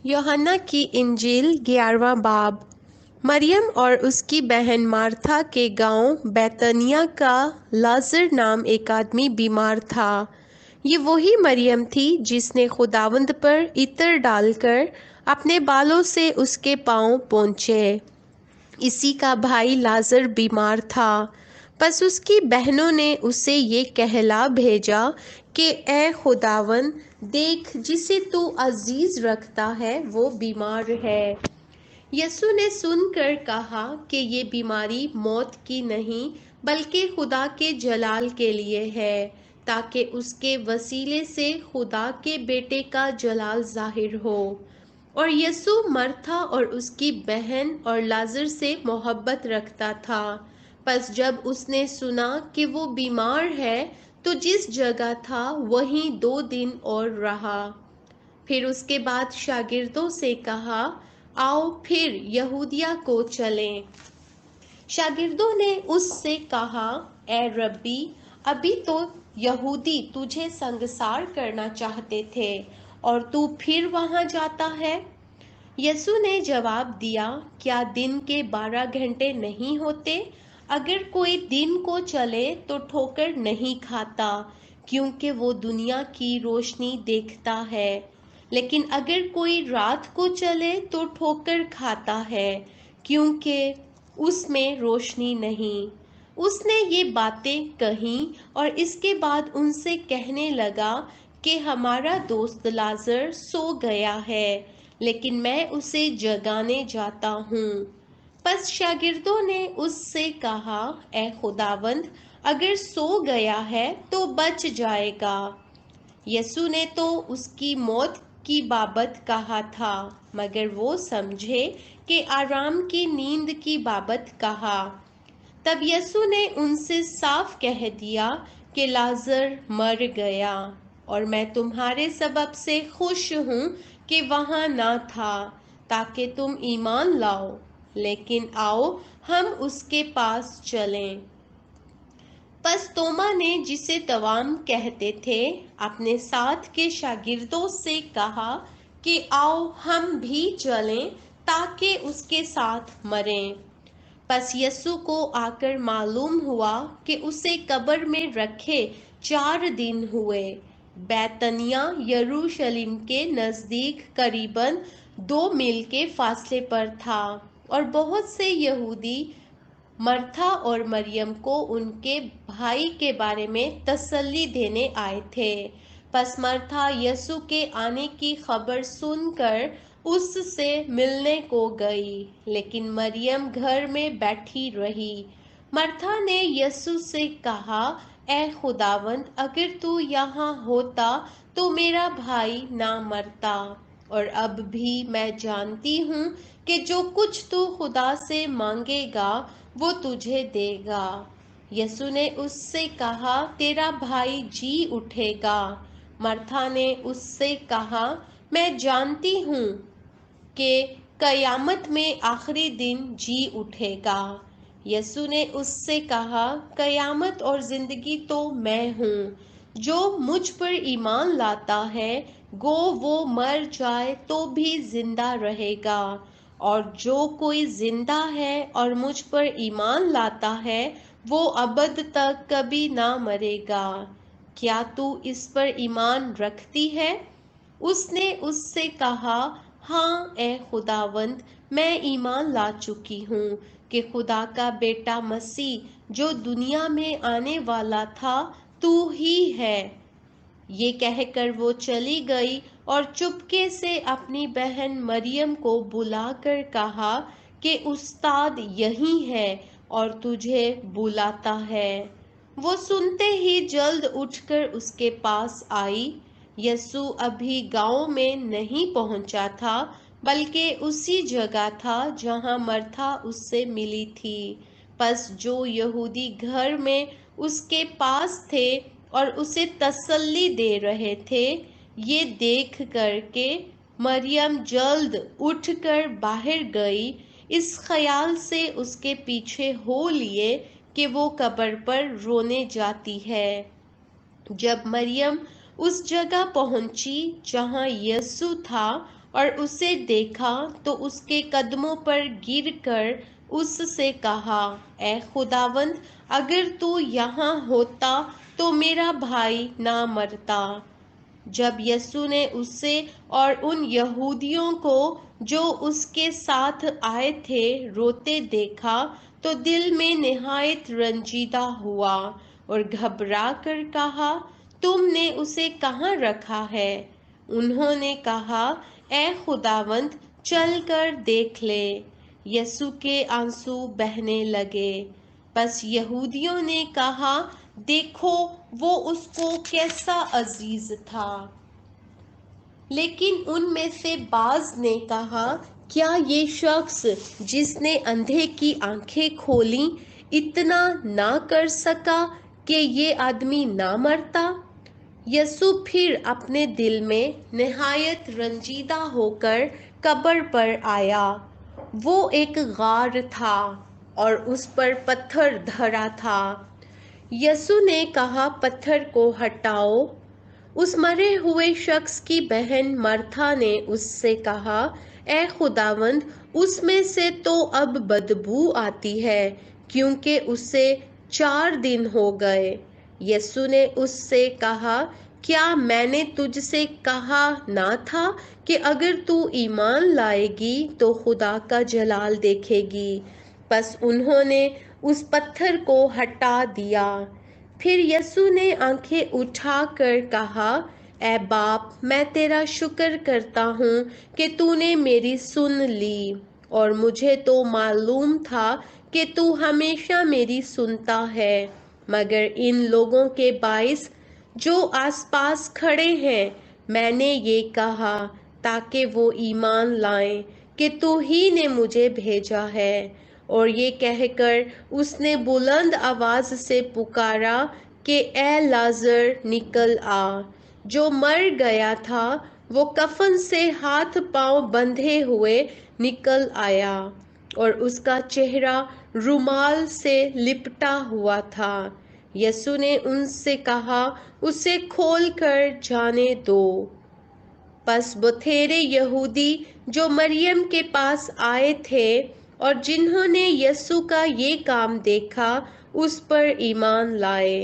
یوحنا کی انجیل 11واں باب۔ مریم اور اس کی بہن مارتھا کے گاؤں بیتنیا کا لازر نام ایک آدمی بیمار تھا۔ یہ وہی مریم تھی جس نے خداوند پر عطر ڈال کر اپنے بالوں سے اس کے پاؤں پونچھے۔ اسی کا بھائی لازر بیمار تھا۔ پس اس کی بہنوں نے اسے یہ کہلا بھیجا کہ اے خداوند، دیکھ جسے تو عزیز رکھتا ہے وہ بیمار ہے۔ یسوع نے سن کر کہا کہ یہ بیماری موت کی نہیں بلکہ خدا کے جلال کے لیے ہے، تاکہ اس کے وسیلے سے خدا کے بیٹے کا جلال ظاہر ہو۔ اور یسوع مرتھا اور اس کی بہن اور لازر سے محبت رکھتا تھا۔ پس جب اس نے سنا کہ وہ بیمار ہے تو جس جگہ تھا وہیں 2 دن اور رہا۔ پھر اس کے بعد شاگردوں سے کہا، آؤ پھر یہودیہ کو چلیں۔ شاگردوں نے اس سے کہا، اے ربی، ابھی تو یہودی تجھے سنگسار کرنا چاہتے تھے اور تو پھر وہاں جاتا ہے؟ یسوع نے جواب دیا، کیا دن کے 12 گھنٹے نہیں ہوتے؟ اگر کوئی دن کو چلے تو ٹھوکر نہیں کھاتا، کیونکہ وہ دنیا کی روشنی دیکھتا ہے۔ لیکن اگر کوئی رات کو چلے تو ٹھوکر کھاتا ہے، کیونکہ اس میں روشنی نہیں۔ اس نے یہ باتیں کہیں اور اس کے بعد ان سے کہنے لگا کہ ہمارا دوست لازر سو گیا ہے، لیکن میں اسے جگانے جاتا ہوں۔ پس شاگردوں نے اس سے کہا، اے خداوند، اگر سو گیا ہے تو بچ جائے گا۔ یسوع نے تو اس کی موت کی بابت کہا تھا، مگر وہ سمجھے کہ آرام کی نیند کی بابت کہا۔ تب یسوع نے ان سے صاف کہہ دیا کہ لازر مر گیا، اور میں تمہارے سبب سے خوش ہوں کہ وہاں نہ تھا، تاکہ تم ایمان لاؤ۔ لیکن آؤ ہم اس کے پاس چلیں۔ پس توما نے، جسے توام کہتے تھے، اپنے ساتھ کے شاگردوں سے کہا کہ آؤ ہم بھی چلیں تاکہ اس کے ساتھ مریں۔ پس یسوع کو آ کر معلوم ہوا کہ اسے قبر میں رکھے 4 دن ہوئے۔ بیتنیا یروشلم کے نزدیک قریباً 2 میل کے فاصلے پر تھا، اور بہت سے یہودی مرتھا اور مریم کو ان کے بھائی کے بارے میں تسلی دینے آئے تھے۔ پس مرتھا یسوع کے آنے کی خبر سن کر اس سے ملنے کو گئی، لیکن مریم گھر میں بیٹھی رہی۔ مرتھا نے یسوع سے کہا، اے خداوند، اگر تو یہاں ہوتا تو میرا بھائی نہ مرتا۔ اور اب بھی میں جانتی ہوں کہ جو کچھ تو خدا سے مانگے گا وہ تجھے دے گا۔ یسوع نے اس سے کہا، تیرا بھائی جی اٹھے گا۔ مرتھا نے اس سے کہا، میں جانتی ہوں کہ قیامت میں آخری دن جی اٹھے گا۔ یسوع نے اس سے کہا، قیامت اور زندگی تو میں ہوں۔ جو مجھ پر ایمان لاتا ہے گو وہ مر جائے تو بھی زندہ رہے گا، اور جو کوئی زندہ ہے اور مجھ پر ایمان لاتا ہے وہ ابد تک کبھی نہ مرے گا۔ کیا تو اس پر ایمان رکھتی ہے؟ اس نے اس سے کہا، ہاں اے خداوند، میں ایمان لا چکی ہوں کہ خدا کا بیٹا مسیح جو دنیا میں آنے والا تھا تو ہی ہے۔ یہ کہہ کر وہ چلی گئی اور چپکے سے اپنی بہن مریم کو بلا کر کہا کہ استاد یہیں ہے اور تجھے بلاتا ہے۔ وہ سنتے ہی جلد اٹھ کر اس کے پاس آئی۔ یسوع ابھی گاؤں میں نہیں پہنچا تھا، بلکہ اسی جگہ تھا جہاں مرتھا اس سے ملی تھی۔ پس جو یہودی گھر میں اس کے پاس تھے اور اسے تسلی دے رہے تھے، یہ دیکھ کر کہ مریم جلد اٹھ کر باہر گئی، اس خیال سے اس کے پیچھے ہو لیے کہ وہ قبر پر رونے جاتی ہے۔ جب مریم اس جگہ پہنچی جہاں یسوع تھا اور اسے دیکھا تو اس کے قدموں پر گر کر اس سے کہا، اے خداوند، اگر تو یہاں ہوتا تو میرا بھائی نہ مرتا۔ جب یسوع نے اسے اور ان یہودیوں کو جو اس کے ساتھ آئے تھے روتے دیکھا تو دل میں نہایت رنجیدہ ہوا اور گھبرا کر کہا، تم نے اسے کہاں رکھا ہے؟ انہوں نے کہا، اے خداوند، چل کر دیکھ لے۔ یسوع کے آنسو بہنے لگے۔ بس یہودیوں نے کہا، دیکھو وہ اس کو کیسا عزیز تھا۔ لیکن ان میں سے بعض نے کہا، کیا یہ شخص جس نے اندھے کی آنکھیں کھولیں اتنا نہ کر سکا کہ یہ آدمی نہ مرتا؟ یسوع پھر اپنے دل میں نہایت رنجیدہ ہو کر قبر پر آیا۔ وہ ایک غار تھا اور اس پر پتھر دھرا تھا۔ یسوع نے کہا، پتھر کو ہٹاؤ۔ اس مرے ہوئے شخص کی بہن مرتھا نے اس سے کہا، اے خداوند، اس میں سے تو اب بدبو آتی ہے کیونکہ اسے 4 دن ہو گئے۔ یسوع نے اس سے کہا، کیا میں نے تجھ سے کہا نہ تھا کہ اگر تو ایمان لائے گی تو خدا کا جلال دیکھے گی؟ بس انہوں نے اس پتھر کو ہٹا دیا۔ پھر یسوع نے آنکھیں اٹھا کر کہا، اے باپ، میں تیرا شکر کرتا ہوں کہ تو نے میری سن لی، اور مجھے تو معلوم تھا کہ تو ہمیشہ میری سنتا ہے، مگر ان لوگوں کے باعث جو آس پاس کھڑے ہیں میں نے یہ کہا تاکہ وہ ایمان لائیں کہ تو ہی نے مجھے بھیجا ہے۔ اور یہ کہہ کر اس نے بلند آواز سے پکارا کہ اے لازر، نکل آ۔ جو مر گیا تھا وہ کفن سے ہاتھ پاؤں بندھے ہوئے نکل آیا، اور اس کا چہرہ رومال سے لپٹا ہوا تھا۔ یسوع نے ان سے کہا، اسے کھول کر جانے دو۔ پس بتھیرے یہودی جو مریم کے پاس آئے تھے اور جنہوں نے یسوع کا یہ کام دیکھا اس پر ایمان لائے،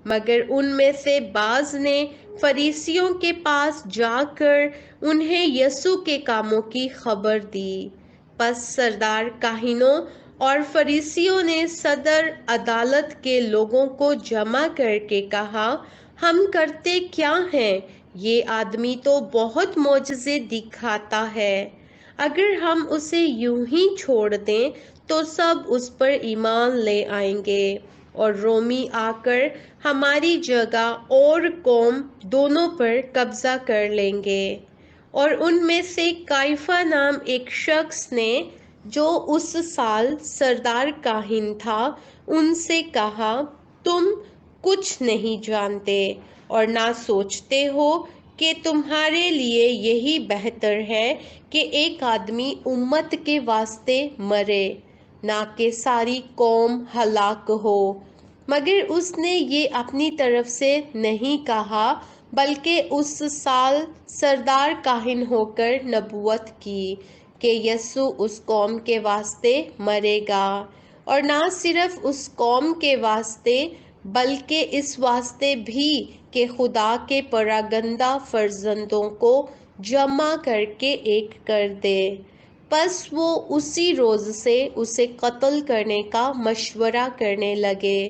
مگر ان میں سے بعض نے فریسیوں کے پاس جا کر انہیں یسوع کے کاموں کی خبر دی۔ پس سردار کاہنوں اور فریسیوں نے صدر عدالت کے لوگوں کو جمع کر کے کہا، ہم کرتے کیا ہیں؟ یہ آدمی تو بہت معجزے دکھاتا ہے۔ اگر ہم اسے یوں ہی چھوڑ دیں تو سب اس پر ایمان لے آئیں گے، اور رومی آ کر ہماری جگہ اور قوم دونوں پر قبضہ کر لیں گے۔ اور ان میں سے کائفہ نام ایک شخص نے، جو اس سال سردار کاہن تھا، ان سے کہا، تم کچھ نہیں جانتے اور نہ سوچتے ہو کہ تمہارے لیے یہی بہتر ہے کہ ایک آدمی امت کے واسطے مرے، نہ کہ ساری قوم ہلاک ہو۔ مگر اس نے یہ اپنی طرف سے نہیں کہا، بلکہ اس سال سردار کاہن ہو کر نبوت کی کہ یسوع اس قوم کے واسطے مرے گا، اور نہ صرف اس قوم کے واسطے بلکہ اس واسطے بھی کہ خدا کے پراگندہ فرزندوں کو جمع کر کے ایک کر دے۔ پس وہ اسی روز سے اسے قتل کرنے کا مشورہ کرنے لگے۔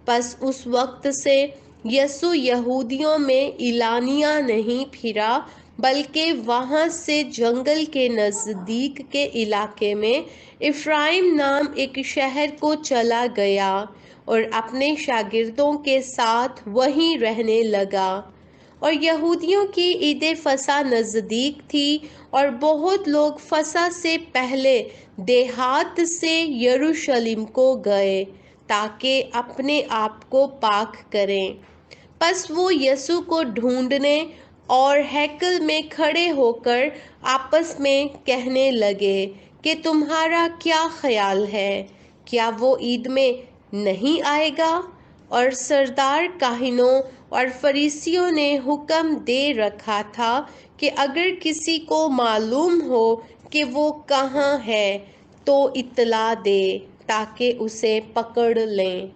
پس اس وقت سے یسوع یہودیوں میں اعلانیہ نہیں پھرا، بلکہ وہاں سے جنگل کے نزدیک کے علاقے میں افرائیم نام ایک شہر کو چلا گیا اور اپنے شاگردوں کے ساتھ وہیں رہنے لگا۔ اور یہودیوں کی عید فصح نزدیک تھی، اور بہت لوگ فصح سے پہلے دیہات سے یروشلم کو گئے تاکہ اپنے آپ کو پاک کریں۔ پس وہ یسوع کو ڈھونڈنے اور ہیکل میں کھڑے ہو کر آپس میں کہنے لگے کہ تمہارا کیا خیال ہے؟ کیا وہ عید میں نہیں آئے گا؟ اور سردار کاہنوں اور فریسیوں نے حکم دے رکھا تھا کہ اگر کسی کو معلوم ہو کہ وہ کہاں ہے تو اطلاع دے تاکہ اسے پکڑ لیں۔